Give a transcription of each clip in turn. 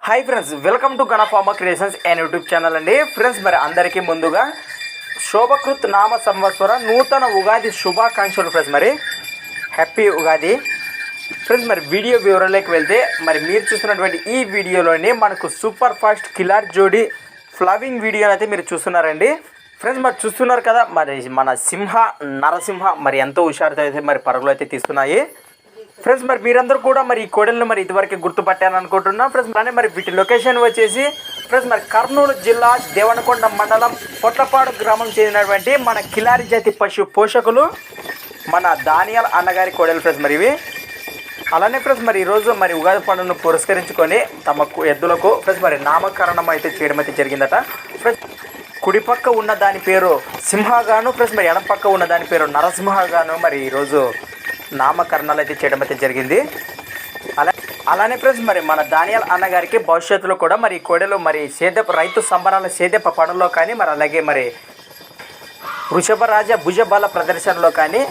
Hi friends, welcome to Ganapharma creations and YouTube channel అండి. Friends, మరి అందరికీ ముందుగా శోభకృత్ నామ సంవత్సర నూతన ఉగాది శుభాకాంక్షలు ఫ్రెండ్స్. మరి హ్యాపీ ఉగాది ఫ్రెండ్స్. మరి వీడియో వివరాలకు వెళ్తే మరి మీరు చూస్తున్నటువంటి ఈ వీడియోలోనే మనకు సూపర్ ఫాస్ట్ కిలార్ జోడీ ఫ్లవింగ్ వీడియో అయితే మీరు చూస్తున్నారండి ఫ్రెండ్స్. మరి చూస్తున్నారు కదా, మరి మన నరసింహ మరి ఎంతో హుషారుతో అయితే మరి పరుగులు అయితే తీస్తున్నాయి ఫ్రెండ్స్. మరి మీరందరూ కూడా మరి ఈ కోడెలను మరి ఇదివరకు గుర్తుపట్టాను అనుకుంటున్నాం ఫ్రెండ్స్. మరి వీటి లొకేషన్ వచ్చేసి ఫ్రెండ్స్ మరి కర్నూలు జిల్లా దేవనకొండ మండలం పొట్లపాడు గ్రామం చెందినటువంటి మన కిలారి జాతి పశు పోషకులు మన దానియాల్ అన్నగారి కోడెలు ఫ్రెండ్స్. మరి ఇవి అలానే ఫ్రెండ్స్ మరి ఈరోజు మరి ఉగాది పండుగను పురస్కరించుకొని తమకు ఎద్దులకు ఫ్రెండ్స్ మరి నామకరణం అయితే చేయడం అయితే జరిగిందట ఫ్రెండ్స్. కుడిపక్క ఉన్న దాని పేరు సింహగాను ఫ్రెండ్స్, మరి ఎడపక్క ఉన్న దాని పేరు నరసింహగాను మరి ఈరోజు నామకరణాలు అయితే చేయడం అయితే జరిగింది. అలానే ఫ్రెండ్స్ మరి మన దానియాల్ అన్నగారికి భవిష్యత్తులో కూడా మరి కోడెలు మరి సేదెప రైతు సంబరాల సేదెప పనుల్లో కానీ మరి అలాగే మరి వృషభరాజ భుజబల ప్రదర్శనలో కానీ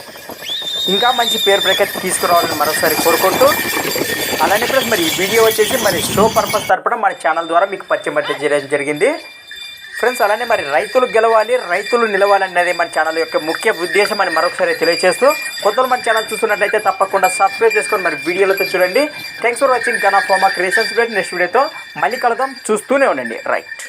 ఇంకా మంచి పేరు ప్రఖ్యాతి తీసుకురావాలని మరోసారి కోరుకుంటూ, అలానే ఫ్రెండ్స్ మరి ఈ వీడియో వచ్చేసి మరి షో పర్పస్ తరపున మన ఛానల్ ద్వారా మీకు పరిచయం అయితే చేయడం జరిగింది ఫ్రెండ్స్. అలానే మరి రైతులు గెలవాలి, రైతులు నిలవాలి అనేది మన ఛానల్ యొక్క ముఖ్య ఉద్దేశం అని మరొకసారి తెలియజేస్తూ, కొత్తలు మన ఛానల్ చూస్తున్నట్లయితే తప్పకుండా సబ్స్క్రైబ్ చేసుకొని మరి వీడియోలతో చూడండి. Thanks for watching Ganapharma creations. Next వీడియోతో మళ్ళీ కలుద్దాం, చూస్తూనే ఉండండి. రైట్.